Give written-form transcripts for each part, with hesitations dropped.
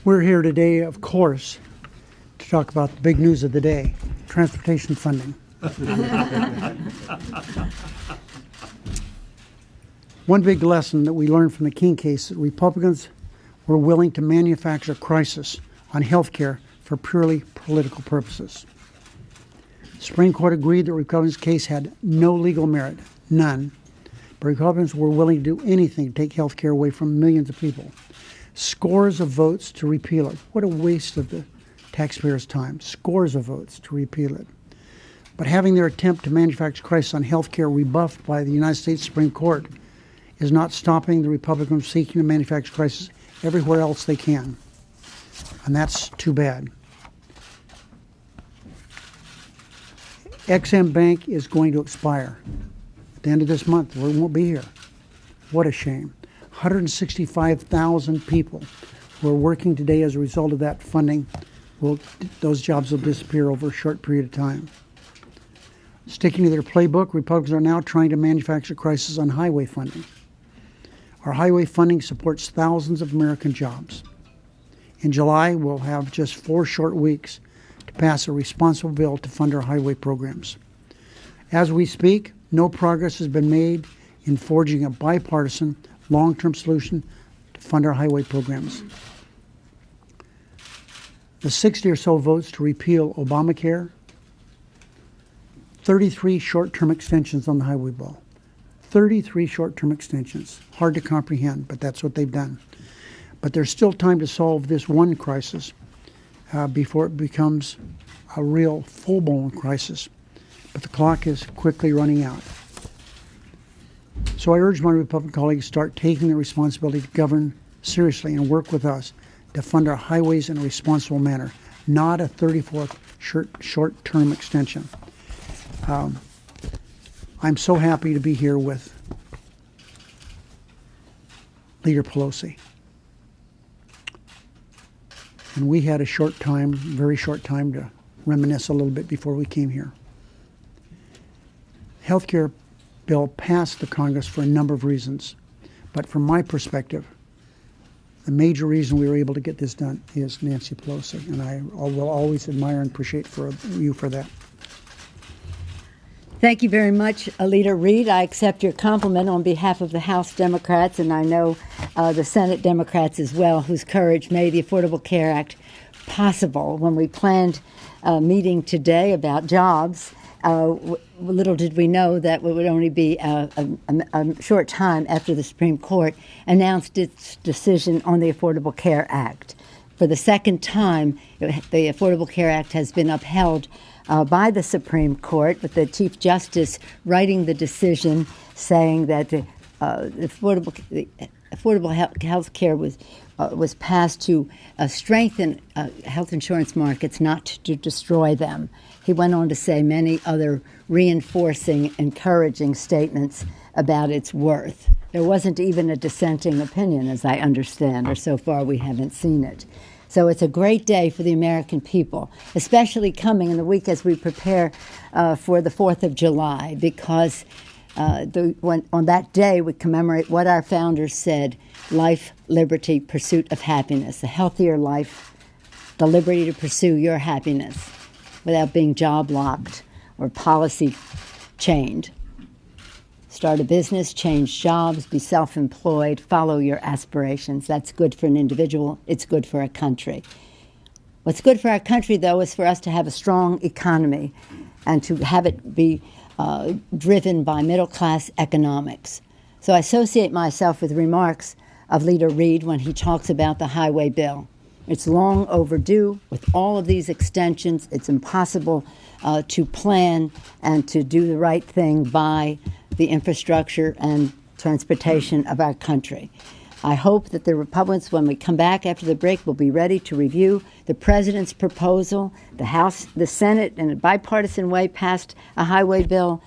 We're here today, of course, to talk about the big news of the day, transportation funding. One big lesson that we learned from the King case is that Republicans were willing to manufacture crisis on health care for purely political purposes. The Supreme Court agreed that Republicans' case had no legal merit, none, but Republicans were willing to do anything to take health care away from millions of people. Scores of votes to repeal it. What a waste of the taxpayers' time. Scores of votes to repeal it. But having their attempt to manufacture crisis on health care rebuffed by the United States Supreme Court is not stopping the Republicans seeking to manufacture crisis everywhere else they can. And that's too bad. Ex-Im Bank is going to expire at the end of this month. We won't be here. What a shame. 165,000 people who are working today as a result of that funding, those jobs will disappear over a short period of time. Sticking to their playbook, Republicans are now trying to manufacture crisis on highway funding. Our highway funding supports thousands of American jobs. In July, we'll have just 4 short weeks to pass a responsible bill to fund our highway programs. As we speak, no progress has been made in forging a bipartisan, long-term solution to fund our highway programs. The 60 or so votes to repeal Obamacare, 33 short-term extensions on the highway bill. 33 short-term extensions. Hard to comprehend, but that's what they've done. But there's still time to solve this one crisis before it becomes a real full-blown crisis. But the clock is quickly running out. So I urge my Republican colleagues to start taking the responsibility to govern seriously and work with us to fund our highways in a responsible manner, not a 34th short-term extension. I'm so happy to be here with Leader Pelosi. And we had a short time, very short time, to reminisce a little bit before we came here. Healthcare bill passed the Congress for a number of reasons. But from my perspective, the major reason we were able to get this done is Nancy Pelosi. And I will always admire and appreciate you for that. Thank you very much, Leader Reid. I accept your compliment on behalf of the House Democrats, and I know the Senate Democrats as well, whose courage made the Affordable Care Act possible. When we planned a meeting today about jobs, little did we know that it would only be a short time after the Supreme Court announced its decision on the Affordable Care Act. For the second time, the Affordable Care Act has been upheld by the Supreme Court, with the Chief Justice writing the decision saying that affordable health care was passed to strengthen health insurance markets, not to destroy them. He went on to say many other reinforcing, encouraging statements about its worth. There wasn't even a dissenting opinion, as I understand, or so far we haven't seen it. So it's a great day for the American people, especially coming in the week as we prepare for the 4th of July, because on that day we commemorate what our founders said: life, liberty, pursuit of happiness, a healthier life, the liberty to pursue your happiness without being job locked or policy chained. Start a business, change jobs, be self-employed, follow your aspirations. That's good for an individual. It's good for a country. What's good for our country, though, is for us to have a strong economy and to have it be driven by middle-class economics. So I associate myself with remarks of Leader Reid when he talks about the highway bill. It's long overdue. With all of these extensions, it's impossible to plan and to do the right thing by the infrastructure and transportation of our country. I hope that the Republicans, when we come back after the break, will be ready to review the president's proposal. The House, the Senate, in a bipartisan way, passed a highway bill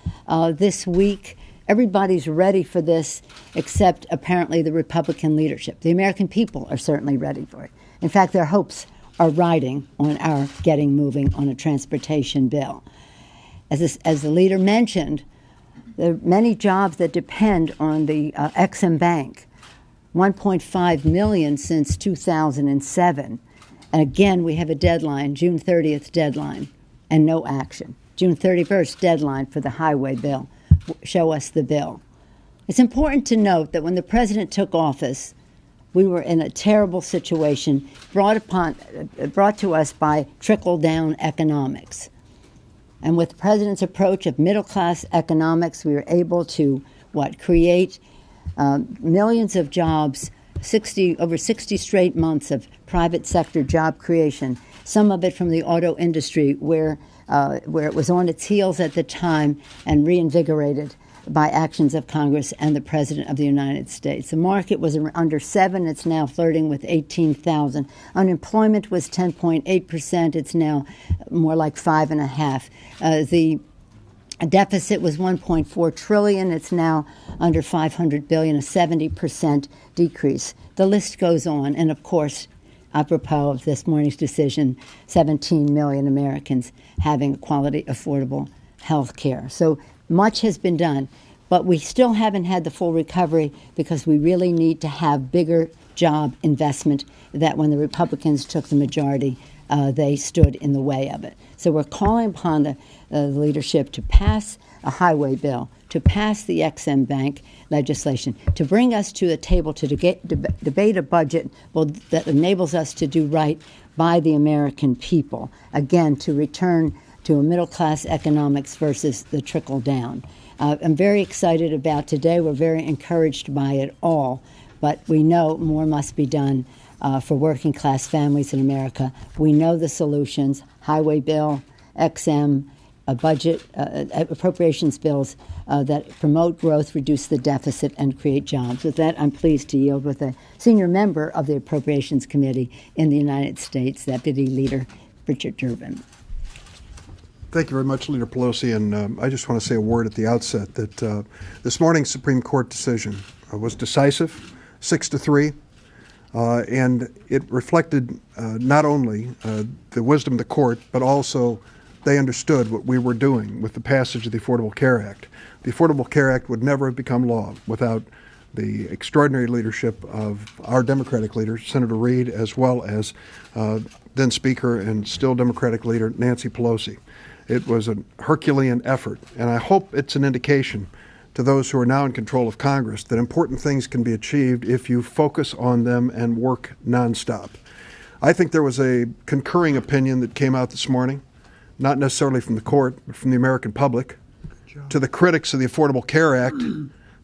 this week. Everybody's ready for this, except apparently the Republican leadership. The American people are certainly ready for it. In fact, their hopes are riding on our getting moving on a transportation bill. As the leader mentioned, there are many jobs that depend on the Ex-Im Bank. 1.5 million since 2007. And again, we have a deadline, June 30th deadline, and no action. June 31st deadline for the highway bill. Show us the bill. It's important to note that when the president took office, we were in a terrible situation brought to us by trickle-down economics. And with the president's approach of middle-class economics, we were able to, create millions of jobs, over 60 straight months of private sector job creation, some of it from the auto industry where it was on its heels at the time and reinvigorated by actions of Congress and the President of the United States. The market was under 7. It's now flirting with 18,000. Unemployment was 10.8%. It's now more like 5.5%. The deficit was $1.4 trillion. It's now under $500 billion, a 70% decrease. The list goes on. And, of course, apropos of this morning's decision, 17 million Americans having quality, affordable health care. So much has been done, but we still haven't had the full recovery because we really need to have bigger job investment that when the Republicans took the majority, they stood in the way of it. So we're calling upon the leadership to pass a highway bill, to pass the Ex-Im Bank legislation, to bring us to the table to debate a budget that enables us to do right by the American people. Again, to return to a middle-class economics versus the trickle-down. I'm very excited about today. We're very encouraged by it all, but we know more must be done for working-class families in America. We know the solutions: highway bill, Ex-Im, a budget, appropriations bills that promote growth, reduce the deficit, and create jobs. With that, I'm pleased to yield with a senior member of the Appropriations Committee in the United States, Deputy Leader Richard Durbin. Thank you very much, Leader Pelosi, and I just want to say a word at the outset that this morning's Supreme Court decision was decisive, 6-3, and it reflected not only the wisdom of the court, but also they understood what we were doing with the passage of the Affordable Care Act. The Affordable Care Act would never have become law without the extraordinary leadership of our Democratic leader, Senator Reid, as well as then Speaker and still Democratic leader Nancy Pelosi. It was a Herculean effort, and I hope it's an indication to those who are now in control of Congress that important things can be achieved if you focus on them and work nonstop. I think there was a concurring opinion that came out this morning, not necessarily from the court, but from the American public, to the critics of the Affordable Care Act.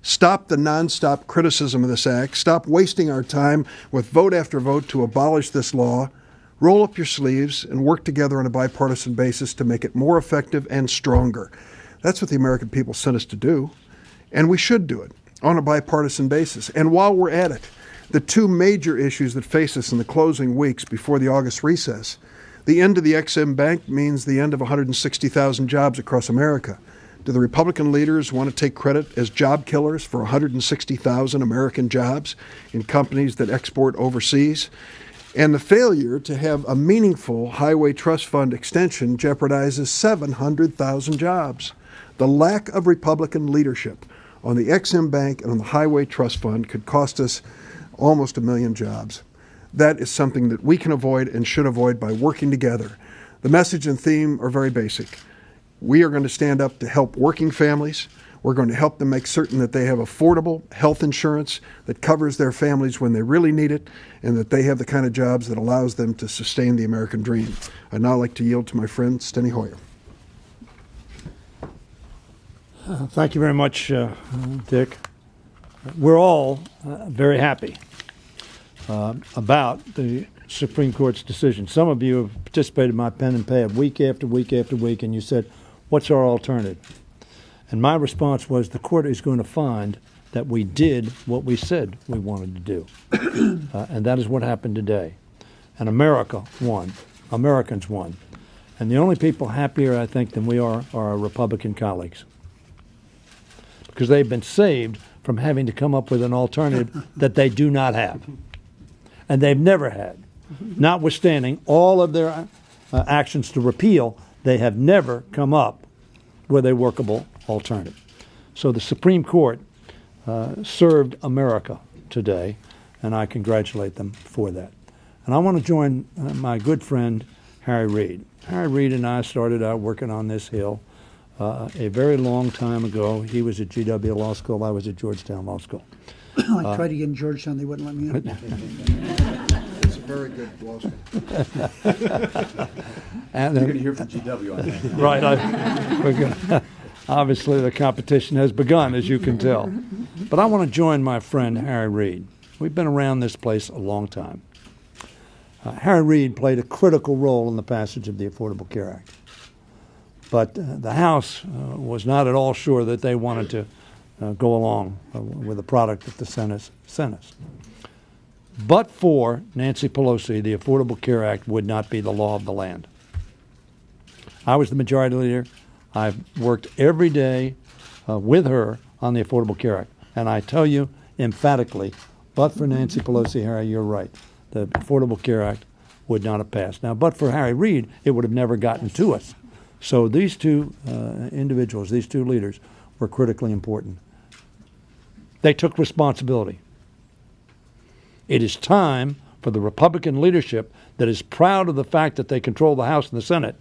Stop the nonstop criticism of this act. Stop wasting our time with vote after vote to abolish this law. Roll up your sleeves and work together on a bipartisan basis to make it more effective and stronger. That's what the American people sent us to do, and we should do it on a bipartisan basis. And while we're at it, the two major issues that face us in the closing weeks before the August recess, the end of the Ex-Im Bank means the end of 160,000 jobs across America. Do the Republican leaders want to take credit as job killers for 160,000 American jobs in companies that export overseas? And the failure to have a meaningful highway trust fund extension jeopardizes 700,000 jobs. The lack of Republican leadership on the Ex-Im Bank and on the highway trust fund could cost us almost 1 million jobs. That is something that we can avoid and should avoid by working together. The message and theme are very basic. We are going to stand up to help working families. We're going to help them make certain that they have affordable health insurance that covers their families when they really need it, and that they have the kind of jobs that allows them to sustain the American dream. I'd now like to yield to my friend, Steny Hoyer. Thank you very much, Dick. We're all very happy about the Supreme Court's decision. Some of you have participated in my pen and pad week after week after week, and you said, what's our alternative? And my response was, the court is going to find that we did what we said we wanted to do. And that is what happened today. And America won. Americans won. And the only people happier, I think, than we are our Republican colleagues. Because they've been saved from having to come up with an alternative that they do not have. And they've never had. Notwithstanding all of their actions to repeal, they have never come up with a workable alternative. So the Supreme Court served America today, and I congratulate them for that. And I want to join my good friend Harry Reid. Harry Reid and I started out working on this Hill a very long time ago. He was at GW Law School. I was at Georgetown Law School. I tried to get in Georgetown, they wouldn't let me in. It's a very good law school. And, You're going to hear from GW on that. right. We're gonna, obviously, the competition has begun, as you can tell. But I want to join my friend Harry Reid. We've been around this place a long time. Harry Reid played a critical role in the passage of the Affordable Care Act. But the House was not at all sure that they wanted to go along with the product that the Senate sent us. But for Nancy Pelosi, the Affordable Care Act would not be the law of the land. I was the majority leader. I've worked every day with her on the Affordable Care Act. And I tell you emphatically, but for Nancy Pelosi, Harry, you're right. The Affordable Care Act would not have passed. Now, but for Harry Reid, it would have never gotten to us. So these two individuals, these two leaders, were critically important. They took responsibility. It is time for the Republican leadership that is proud of the fact that they control the House and the Senate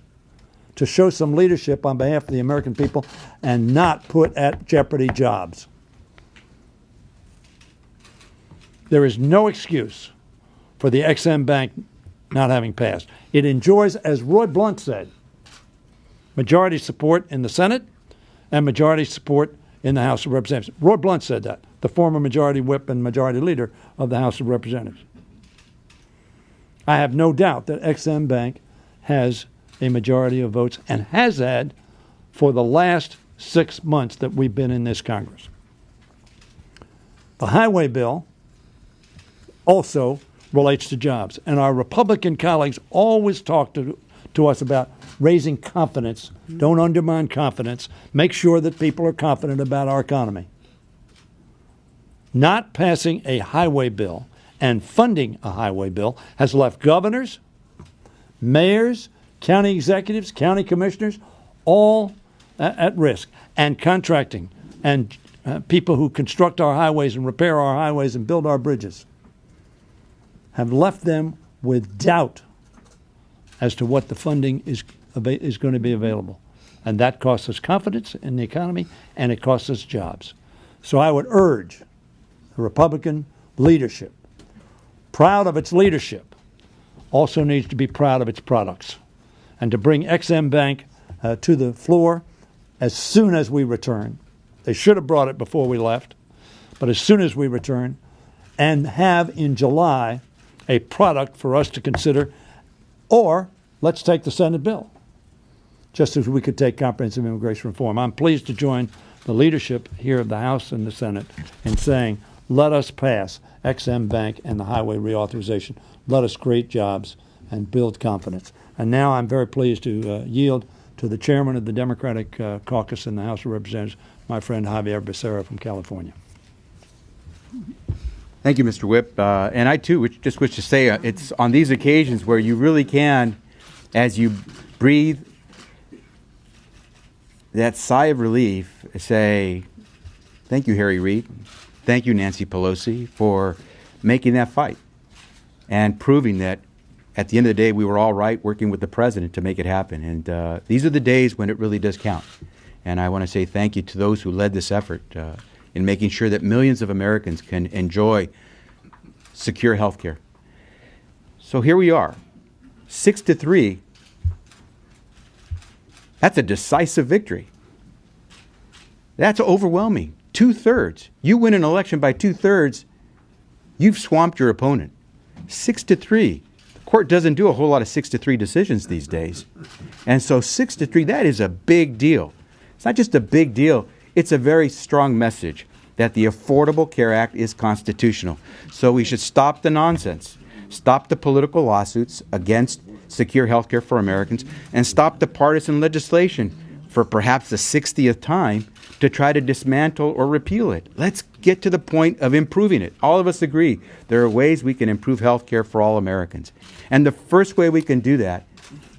to show some leadership on behalf of the American people and not put at jeopardy jobs. There is no excuse for the XM Bank not having passed. It enjoys, as Roy Blunt said, majority support in the Senate and majority support in the House of Representatives. Roy Blunt said that, the former majority whip and majority leader of the House of Representatives. I have no doubt that XM Bank has a majority of votes and has had for the last 6 months that we've been in this Congress. The highway bill also relates to jobs. And our Republican colleagues always talk to us about raising confidence. Don't undermine confidence. Make sure that people are confident about our economy. Not passing a highway bill and funding a highway bill has left governors, mayors, county executives, county commissioners, all at risk, and contracting, and people who construct our highways and repair our highways and build our bridges have left them with doubt as to what the funding is going to be available. And that costs us confidence in the economy, and it costs us jobs. So I would urge the Republican leadership, proud of its leadership, also needs to be proud of its products, and to bring XM Bank to the floor as soon as we return. They should have brought it before we left, but as soon as we return, and have in July a product for us to consider, or let's take the Senate bill, just as we could take comprehensive immigration reform. I'm pleased to join the leadership here of the House and the Senate in saying, let us pass XM Bank and the highway reauthorization. Let us create jobs and build confidence. And now I'm very pleased to yield to the chairman of the Democratic caucus in the House of Representatives, my friend Javier Becerra from California. Thank you, Mr. Whip. And I, too, just wish to say it's on these occasions where you really can, as you breathe that sigh of relief, say, thank you, Harry Reid. Thank you, Nancy Pelosi, for making that fight and proving that at the end of the day, we were all right working with the president to make it happen. And these are the days when it really does count. And I want to say thank you to those who led this effort in making sure that millions of Americans can enjoy secure health care. So here we are, 6-3. That's a decisive victory. That's overwhelming. 2/3. You win an election by 2/3, you've swamped your opponent. 6-3. The court doesn't do a whole lot of 6-3 decisions these days. And so 6-3, that is a big deal. It's not just a big deal, it's a very strong message that the Affordable Care Act is constitutional. So we should stop the nonsense, stop the political lawsuits against secure health care for Americans, and stop the partisan legislation for perhaps the 60th time to try to dismantle or repeal it. Let's get to the point of improving it. All of us agree there are ways we can improve health care for all Americans. And the first way we can do that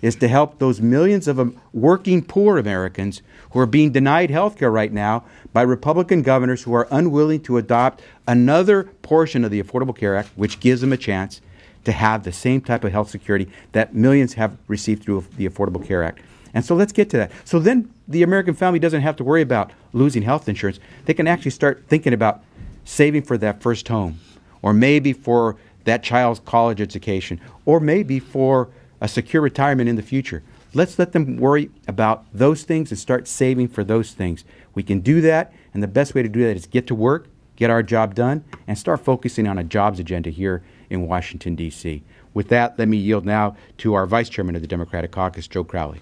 is to help those millions of working poor Americans who are being denied health care right now by Republican governors who are unwilling to adopt another portion of the Affordable Care Act, which gives them a chance to have the same type of health security that millions have received through the Affordable Care Act. And so let's get to that. So then the American family doesn't have to worry about losing health insurance. They can actually start thinking about saving for that first home, or maybe for that child's college education, or maybe for a secure retirement in the future. Let's let them worry about those things and start saving for those things. We can do that, and the best way to do that is get to work, get our job done, and start focusing on a jobs agenda here in Washington, D.C. With that, let me yield now to our Vice Chairman of the Democratic Caucus, Joe Crowley.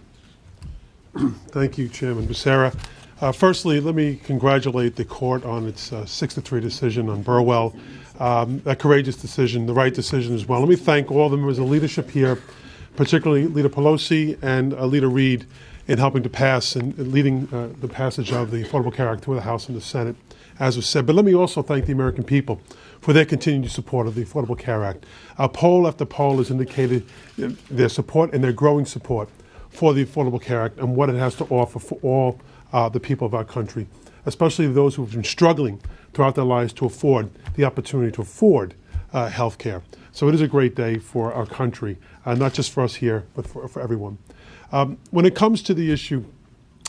Thank you, Chairman Becerra. Firstly, let me congratulate the court on its 6-3 decision on Burwell. A courageous decision, the right decision as well. Let me thank all the members of leadership here, particularly Leader Pelosi and Leader Reid, in helping to pass and leading the passage of the Affordable Care Act through the House and the Senate, as was said. But let me also thank the American people for their continued support of the Affordable Care Act. Poll after poll has indicated their support and their growing support for the Affordable Care Act and what it has to offer for all the people of our country, especially those who have been struggling throughout their lives to afford the opportunity to afford health care. So it is a great day for our country, not just for us here, but for everyone. When it comes to the issue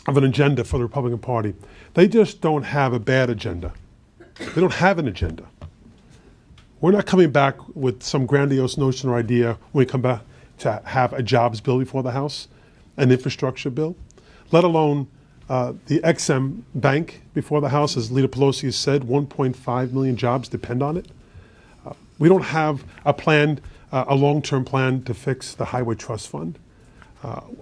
of an agenda for the Republican Party, they just don't have a bad agenda. They don't have an agenda. We're not coming back with some grandiose notion or idea when we come back to have a jobs bill before the House, an infrastructure bill, let alone the XM Bank before the House. As Leader Pelosi has said, 1.5 million jobs depend on it. We don't have a plan, a long-term plan to fix the Highway Trust Fund.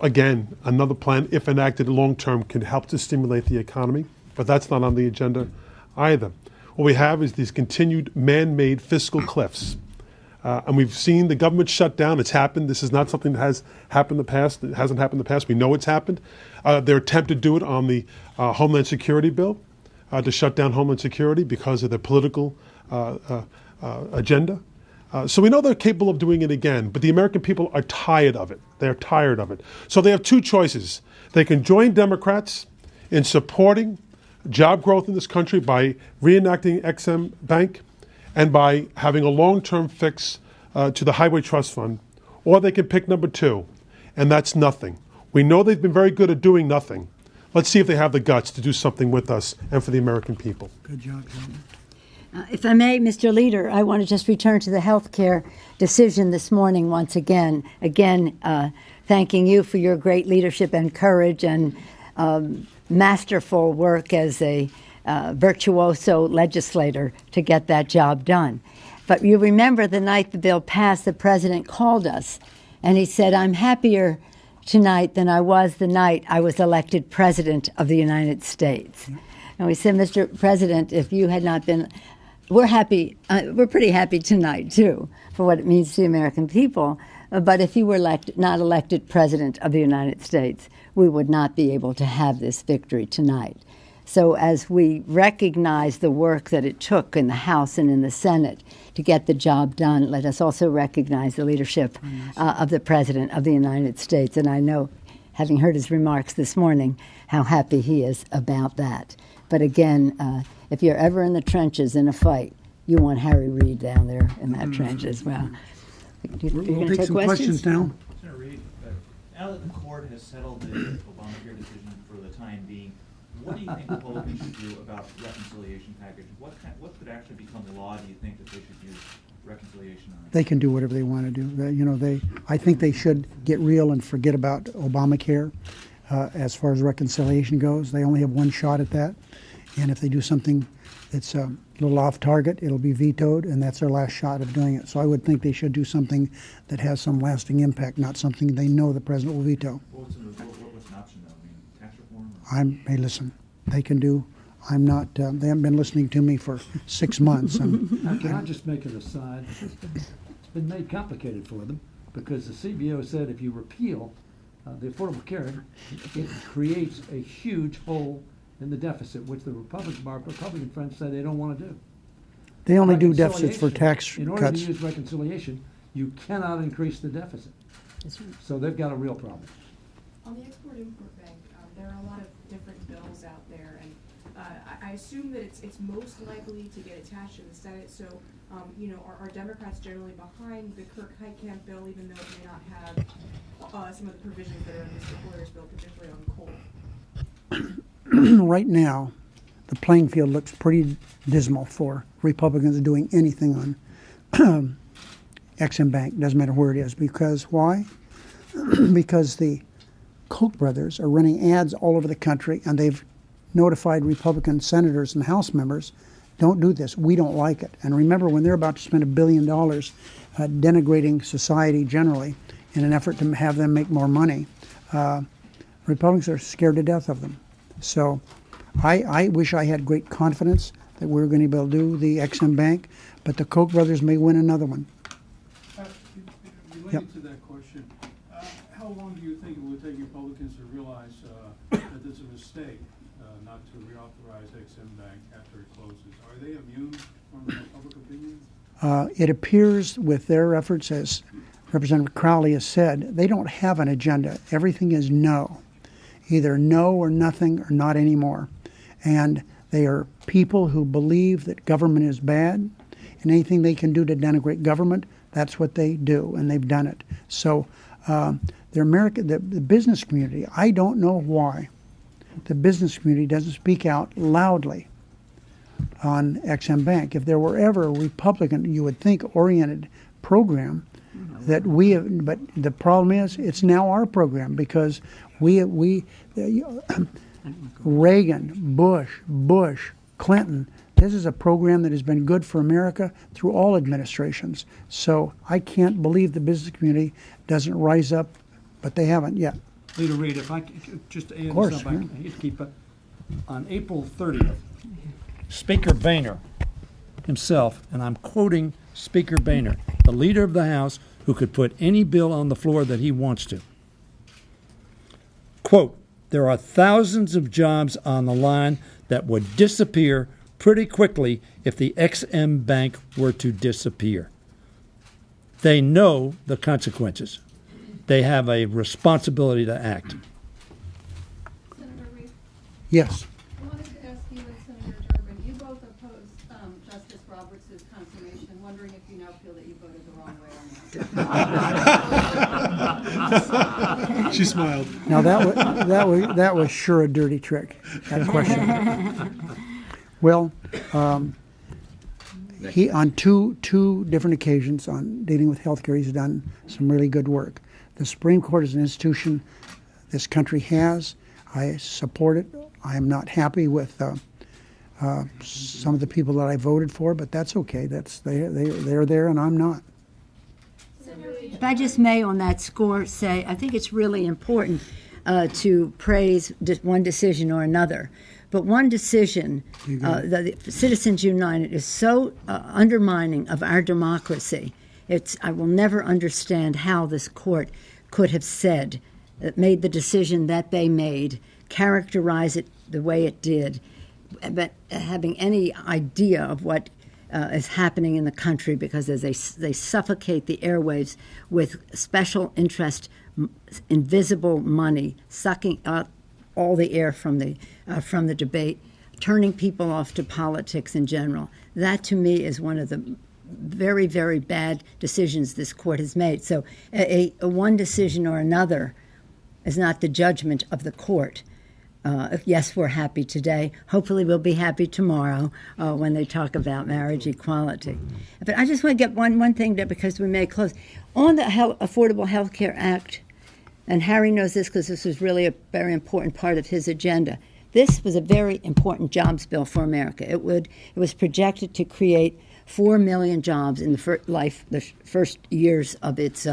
Again, another plan, if enacted long-term, can help to stimulate the economy, but that's not on the agenda either. What we have is these continued man-made fiscal cliffs. And we've seen the government shut down. It's happened. This is not something that has happened in the past. It hasn't happened in the past. We know it's happened. Their attempt to do it on the Homeland Security bill, to shut down Homeland Security because of their political agenda. So we know they're capable of doing it again, but the American people are tired of it. They're tired of it. So they have two choices. They can join Democrats in supporting job growth in this country by reenacting XM Bank and by having a long-term fix to the Highway Trust Fund, or they can pick number two, and that's nothing. We know they've been very good at doing nothing. Let's see if they have the guts to do something with us and for the American people. Good job, Chairman. If I may, Mr. Leader, I want to just return to the health care decision this morning once again. Again, thanking you for your great leadership and courage and masterful work as a virtuoso legislator to get that job done. But you remember the night the bill passed, the president called us and he said, "I'm happier tonight than I was the night I was elected president of the United States." And we said, "Mr. President, if you had not been, we're happy, we're pretty happy tonight too for what it means to the American people. But if you were not elected president of the United States, we would not be able to have this victory tonight." So as we recognize the work that it took in the House and in the Senate to get the job done, let us also recognize the leadership of the President of the United States. And I know, having heard his remarks this morning, how happy he is about that. But again, if you're ever in the trenches in a fight, you want Harry Reid down there in that trench as well. We'll take some questions now. Senator Reid, now that the court has settled the Obamacare decision for the time being, what do you think Republicans should do about reconciliation package? What could actually become law? Do you think that they should use reconciliation on? They can do whatever they want to do. I think they should get real and forget about Obamacare. As far as reconciliation goes, they only have one shot at that. And if they do something that's a little off target, it'll be vetoed, and that's their last shot of doing it. So I would think they should do something that has some lasting impact, not something they know the president will veto. What's an option, though? I mean, tax reform? Hey, listen, they can do. I'm not. They haven't been listening to me for 6 months. Now, can I just make an aside? It's been made complicated for them because the CBO said if you repeal the Affordable Care Act, it creates a huge hole in the deficit, which the Republican friends say they don't want to do. They only do deficits for tax In order cuts. to use reconciliation, you cannot increase the deficit. So they've got a real problem. On the Export-Import Bank, there are a lot of different bills out there, and I assume that it's most likely to get attached in the Senate, so, are Democrats generally behind the Kirk Heitkamp bill, even though it may not have some of the provisions that are in Mr. Boyer's bill, particularly on coal? Right now, the playing field looks pretty dismal for Republicans doing anything on Ex-Im Bank. Doesn't matter where it is. Because why? Because the Koch brothers are running ads all over the country, and they've notified Republican senators and House members, don't do this. We don't like it. And remember, when they're about to spend $1 billion denigrating society generally in an effort to have them make more money, Republicans are scared to death of them. So I wish I had great confidence that we were going to be able to do the Ex-Im Bank, but the Koch brothers may win another one. Related Yep. to that question, how long do you think it would take Republicans to realize that it's a mistake not to reauthorize Ex-Im Bank after it closes? Are they immune from public opinion? It appears with their efforts, as Representative Crowley has said, they don't have an agenda. Everything is no. Either no or nothing or not anymore. And they are people who believe that government is bad, and anything they can do to denigrate government, that's what they do, and they've done it. So the business community, I don't know why the business community doesn't speak out loudly on Ex-Im Bank. If there were ever a Republican, you would think, oriented program that we have, but the problem is it's now our program because Reagan, Bush, Clinton, this is a program that has been good for America through all administrations. So I can't believe the business community doesn't rise up, but they haven't yet. Leader Reid, if I could just add course, this up, I hate to keep it. On April 30th, Speaker Boehner himself, and I'm quoting Speaker Boehner, the leader of the House who could put any bill on the floor that he wants to. Quote, there are thousands of jobs on the line that would disappear pretty quickly if the Ex-Im Bank were to disappear. They know the consequences. They have a responsibility to act. Senator Reid, Yes. I wanted to ask you and Senator Durbin, you both opposed Justice Roberts' confirmation, wondering if you now feel that you voted the wrong way on that. She smiled. Now that was sure a dirty trick, that question. Well, he on two different occasions on dealing with healthcare, he's done some really good work. The Supreme Court is an institution this country has. I support it. I am not happy with some of the people that I voted for, but that's okay. They're there, and I'm not. If I just may on that score say, I think it's really important to praise one decision or another. But one decision, the Citizens United, is so undermining of our democracy. I will never understand how this court could have made the decision that they made, characterize it the way it did, but having any idea of what is happening in the country, because as they suffocate the airwaves with special interest, invisible money, sucking out all the air from the debate, turning people off to politics in general. That, to me, is one of the very, very bad decisions this court has made. So a one decision or another is not the judgment of the court. Yes, we're happy today. Hopefully we'll be happy tomorrow when they talk about marriage equality. But I just want to get one thing there, because we may close. On the Affordable Health Care Act, and Harry knows this because this was really a very important part of his agenda, this was a very important jobs bill for America. It was projected to create 4 million jobs in the first years of its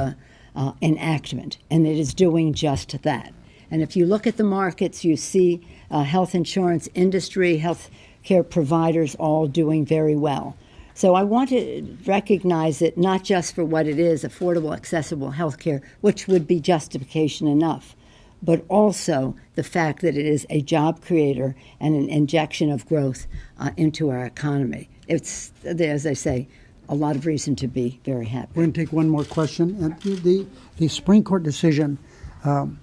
enactment, and it is doing just that. And if you look at the markets, you see health insurance industry, health care providers all doing very well. So I want to recognize it not just for what it is, affordable, accessible health care, which would be justification enough, but also the fact that it is a job creator and an injection of growth into our economy. It's, as I say, a lot of reason to be very happy. We're going to take one more question. And the Supreme Court decision on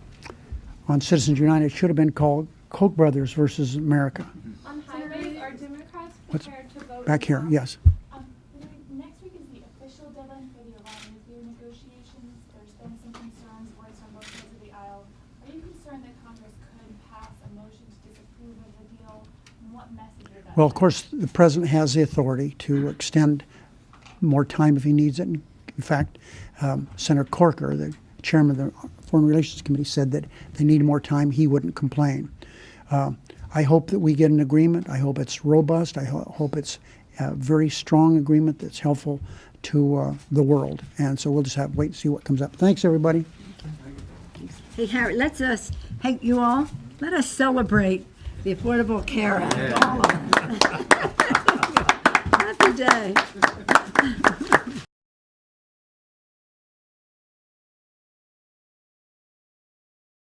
Citizens United should have been called Koch brothers versus America. On higher What's prepared to vote back as here? well? Yes. Next week is the official deadline for the Obamacare negotiations. There's been some concerns voiced on both sides of the aisle. Are you concerned that Congress could pass a motion to disapprove of the deal? And what message would that Well, of send? course, the president has the authority to extend more time if he needs it. In fact, Senator Corker, the chairman of the Foreign Relations Committee, said that they need more time. He wouldn't complain. I hope that we get an agreement. I hope it's robust. I hope it's a very strong agreement that's helpful to the world. And so we'll just have to wait and see what comes up. Thanks, everybody. Hey, Harry, hey, you all, let us celebrate the Affordable Care Act. All of us. Happy day.